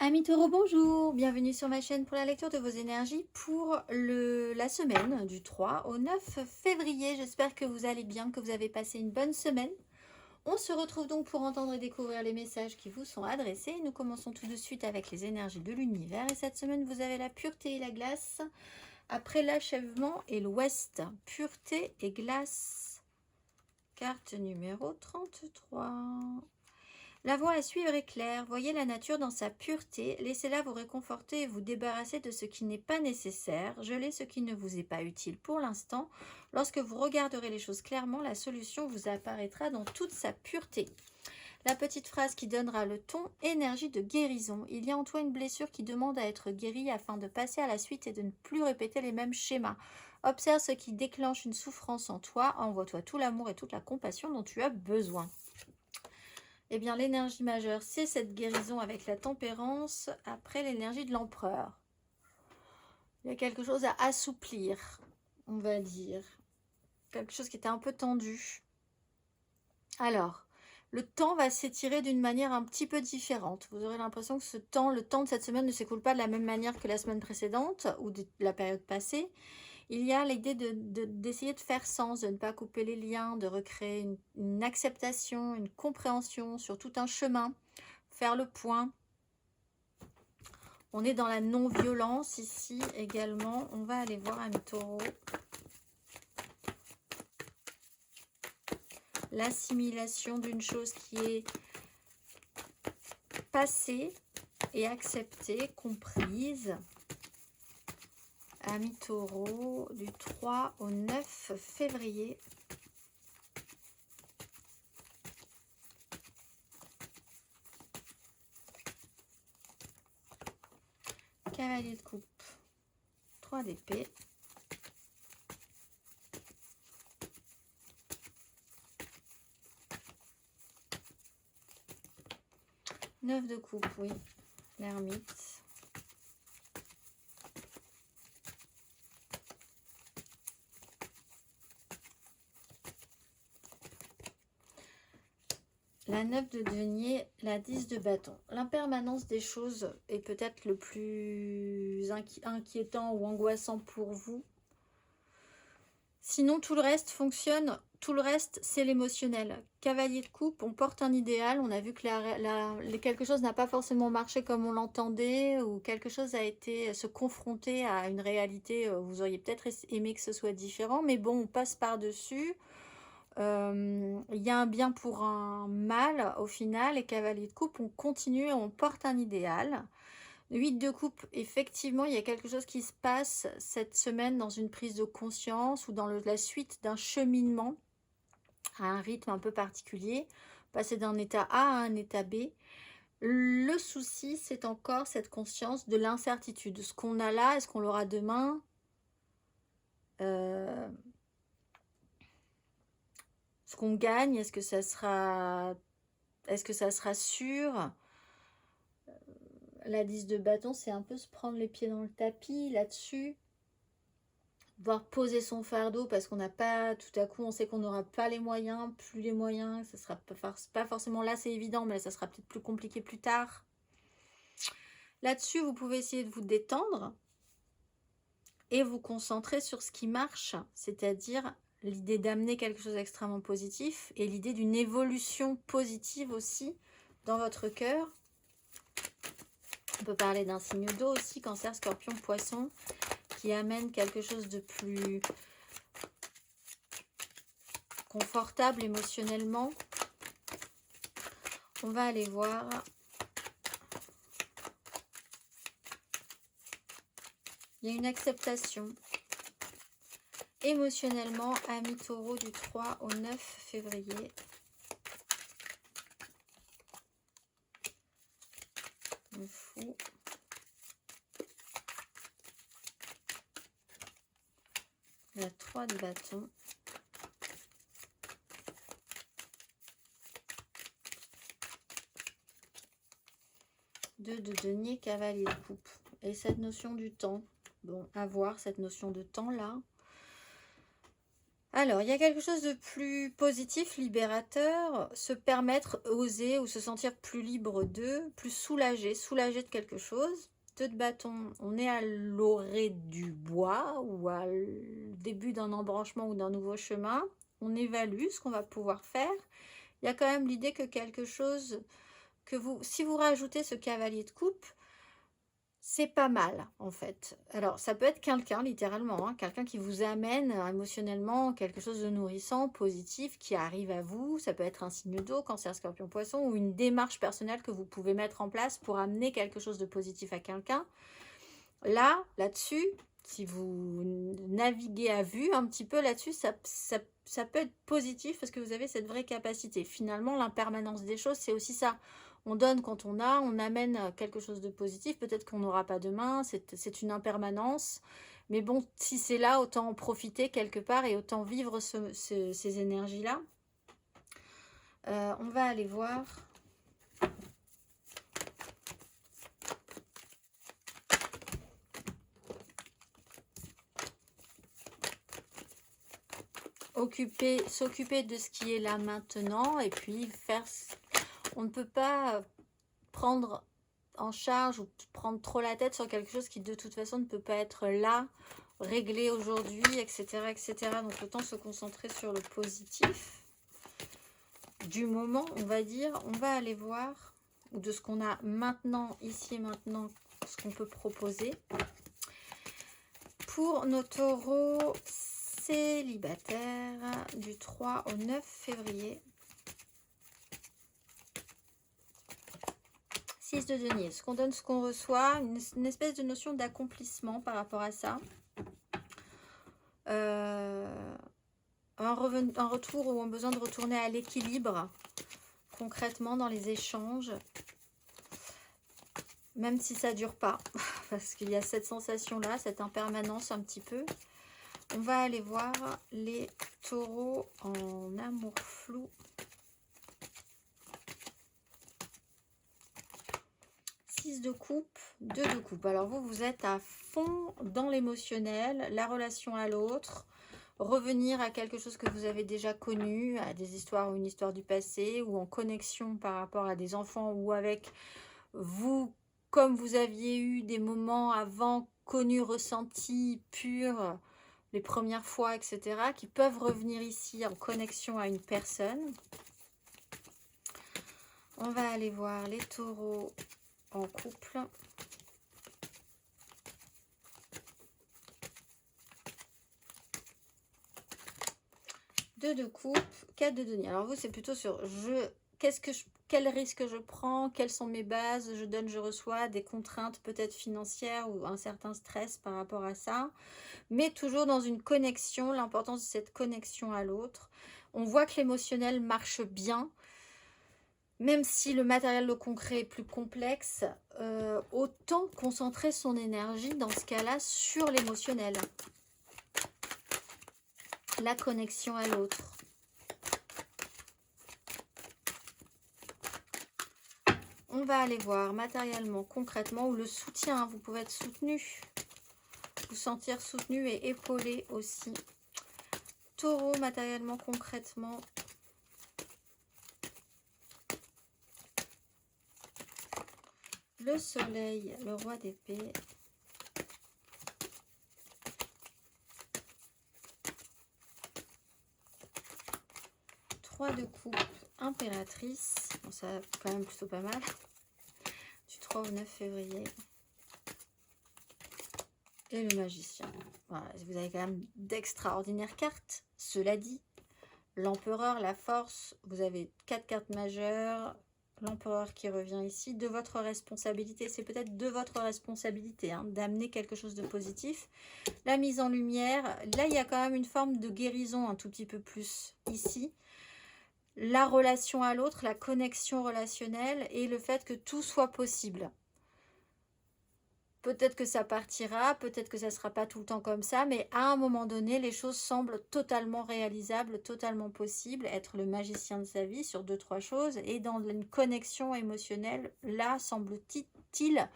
Amis Taureau, bonjour, bienvenue sur ma chaîne pour la lecture de vos énergies pour la semaine du 3 au 9 février. J'espère que vous allez bien, que vous avez passé une bonne semaine. On se retrouve donc pour entendre et découvrir les messages qui vous sont adressés. Nous commençons tout de suite avec les énergies de l'univers. Et cette semaine, vous avez la pureté et la glace. Après l'achèvement et l'ouest, pureté et glace. Carte numéro 33. La voie à suivre est claire. Voyez la nature dans sa pureté. Laissez-la vous réconforter et vous débarrasser de ce qui n'est pas nécessaire. Gelez ce qui ne vous est pas utile pour l'instant. Lorsque vous regarderez les choses clairement, la solution vous apparaîtra dans toute sa pureté. La petite phrase qui donnera le ton, énergie de guérison. Il y a en toi une blessure qui demande à être guérie afin de passer à la suite et de ne plus répéter les mêmes schémas. Observe ce qui déclenche une souffrance en toi. Envoie-toi tout l'amour et toute la compassion dont tu as besoin. Eh bien, l'énergie majeure, c'est cette guérison avec la tempérance après l'énergie de l'empereur. Il y a quelque chose à assouplir, on va dire. Quelque chose qui était un peu tendu. Alors, le temps va s'étirer d'une manière un petit peu différente. Vous aurez l'impression que le temps de cette semaine ne s'écoule pas de la même manière que la semaine précédente ou de la période passée. Il y a l'idée d'essayer de faire sens, de ne pas couper les liens, de recréer une acceptation, une compréhension sur tout un chemin, faire le point. On est dans la non-violence ici également. On va aller voir un taureau. L'assimilation d'une chose qui est passée et acceptée, comprise. Amis taureau, du 3 au 9 février. Cavalier de coupe, 3 d'épée. Neuf de coupe, oui, l'ermite. La 9 de denier, la 10 de bâton. L'impermanence des choses est peut-être le plus inquiétant ou angoissant pour vous. Sinon, tout le reste fonctionne. Tout le reste, c'est l'émotionnel. Cavalier de coupe, on porte un idéal. On a vu que quelque chose n'a pas forcément marché comme on l'entendait ou quelque chose a été se confronter à une réalité. Vous auriez peut-être aimé que ce soit différent, mais bon, on passe par-dessus. Il y a un bien pour un mal au final. Et cavalier de coupe, on continue, on porte un idéal. 8 de coupe, effectivement, il y a quelque chose qui se passe cette semaine dans une prise de conscience ou dans la suite d'un cheminement à un rythme un peu particulier, passer d'un état A à un état B. Le souci, c'est encore cette conscience de l'incertitude. Ce qu'on a là, est-ce qu'on l'aura demain? Ce qu'on gagne, est-ce que ça sera sûr? La 10 de bâton, c'est un peu se prendre les pieds dans le tapis là-dessus. Devoir poser son fardeau parce qu'on n'a pas, tout à coup, on sait qu'on n'aura pas les moyens, plus les moyens, ça sera pas forcément là, c'est évident, mais ça sera peut-être plus compliqué plus tard. Là-dessus, vous pouvez essayer de vous détendre et vous concentrer sur ce qui marche, c'est-à-dire l'idée d'amener quelque chose d'extrêmement positif et l'idée d'une évolution positive aussi dans votre cœur. On peut parler d'un signe d'eau aussi, Cancer, Scorpion, Poisson, qui amène quelque chose de plus confortable émotionnellement. On va aller voir. Il y a une acceptation émotionnellement, amis taureau, du 3 au 9 février. Le fou. La 3 de bâton. Deux de denier, cavalier de coupe. Et cette notion du temps. Bon, à voir cette notion de temps là. Alors, il y a quelque chose de plus positif, libérateur, se permettre, oser ou se sentir plus libre d'eux, plus soulagé, soulagé de quelque chose. 2 de bâton, on est à l'orée du bois ou à le début d'un embranchement ou d'un nouveau chemin. On évalue ce qu'on va pouvoir faire. Il y a quand même l'idée que quelque chose que vous, si vous rajoutez ce cavalier de coupe, c'est pas mal, en fait. Alors, ça peut être quelqu'un, littéralement, hein, quelqu'un qui vous amène émotionnellement quelque chose de nourrissant, positif, qui arrive à vous. Ça peut être un signe d'eau, cancer, scorpion, poisson, ou une démarche personnelle que vous pouvez mettre en place pour amener quelque chose de positif à quelqu'un. Là-dessus, si vous naviguez à vue un petit peu là-dessus, ça peut être positif parce que vous avez cette vraie capacité. Finalement, l'impermanence des choses, c'est aussi ça. On donne quand on a, on amène quelque chose de positif. Peut-être qu'on n'aura pas demain, c'est une impermanence. Mais bon, si c'est là, autant en profiter quelque part et autant vivre ces énergies-là. On va aller voir. S'occuper de ce qui est là maintenant et puis faire. On ne peut pas prendre en charge ou prendre trop la tête sur quelque chose qui de toute façon ne peut pas être là, réglé aujourd'hui, etc., etc. Donc autant se concentrer sur le positif du moment, on va dire. On va aller voir, ou de ce qu'on a maintenant, ici et maintenant, ce qu'on peut proposer. Pour nos taureaux célibataires du 3 au 9 février. 6 de denier, ce qu'on donne, ce qu'on reçoit, une espèce de notion d'accomplissement par rapport à ça. Un retour ou un besoin de retourner à l'équilibre concrètement dans les échanges, même si ça dure pas, parce qu'il y a cette sensation-là, cette impermanence un petit peu. On va aller voir les taureaux en amour flou. 6 de coupe, 2 de coupe. Alors vous êtes à fond dans l'émotionnel, la relation à l'autre, revenir à quelque chose que vous avez déjà connu, à des histoires ou une histoire du passé, ou en connexion par rapport à des enfants ou avec vous, comme vous aviez eu des moments avant connus, ressentis, purs, les premières fois, etc., qui peuvent revenir ici en connexion à une personne. On va aller voir les taureaux en couple. Deux de coupe, 4 de denier. Alors vous, c'est plutôt sur quel risque je prends, quelles sont mes bases, je donne, je reçois, des contraintes peut-être financières ou un certain stress par rapport à ça, mais toujours dans une connexion, l'importance de cette connexion à l'autre. On voit que l'émotionnel marche bien, même si le matériel, le concret est plus complexe, autant concentrer son énergie dans ce cas-là sur l'émotionnel. La connexion à l'autre. On va aller voir matériellement, concrètement, ou le soutien. Vous pouvez être soutenu, vous sentir soutenu et épaulé aussi. Taureau, matériellement, concrètement. Le soleil, le roi d'épée. De coupe, impératrice, bon, ça quand même plutôt pas mal, du 3 au 9 février, et le magicien. Voilà, vous avez quand même d'extraordinaires cartes. Cela dit, l'empereur, la force, vous avez 4 cartes majeures, l'empereur qui revient ici, de votre responsabilité, c'est peut-être de votre responsabilité hein, d'amener quelque chose de positif. La mise en lumière, là il y a quand même une forme de guérison un tout petit peu plus ici. La relation à l'autre, la connexion relationnelle et le fait que tout soit possible. Peut-être que ça partira, peut-être que ça ne sera pas tout le temps comme ça, mais à un moment donné, les choses semblent totalement réalisables, totalement possibles, être le magicien de sa vie sur 2-3 choses, et dans une connexion émotionnelle, là, semble-t-il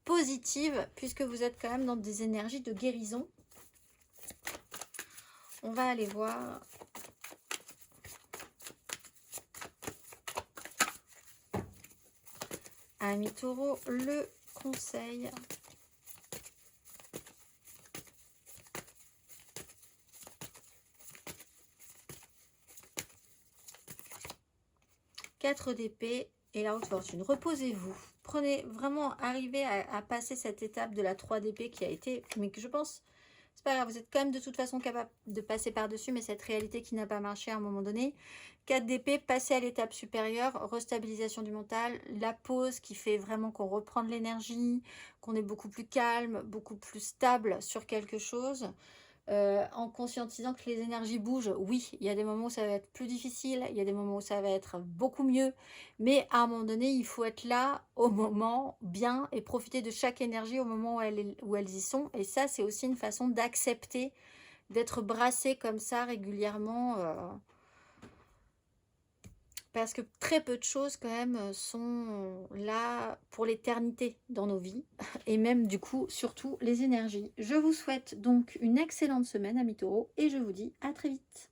positive, puisque vous êtes quand même dans des énergies de guérison. On va aller voir. Amis taureaux, le conseil. Quatre d'épée et la haute fortune. Reposez-vous. Prenez vraiment, arrivez à passer cette étape de la 3 d'épée qui a été, mais que je pense, c'est pas grave, vous êtes quand même de toute façon capable de passer par-dessus, mais cette réalité qui n'a pas marché à un moment donné. 4 d'épée, passer à l'étape supérieure, restabilisation du mental, la pause qui fait vraiment qu'on reprend de l'énergie, qu'on est beaucoup plus calme, beaucoup plus stable sur quelque chose. En conscientisant que les énergies bougent. Oui, il y a des moments où ça va être plus difficile, il y a des moments où ça va être beaucoup mieux, mais à un moment donné, il faut être là au moment bien et profiter de chaque énergie au moment où elles y sont. Et ça, c'est aussi une façon d'accepter d'être brassé comme ça régulièrement. Parce que très peu de choses quand même sont là pour l'éternité dans nos vies. Et même du coup, surtout les énergies. Je vous souhaite donc une excellente semaine, amis taureaux, et je vous dis à très vite.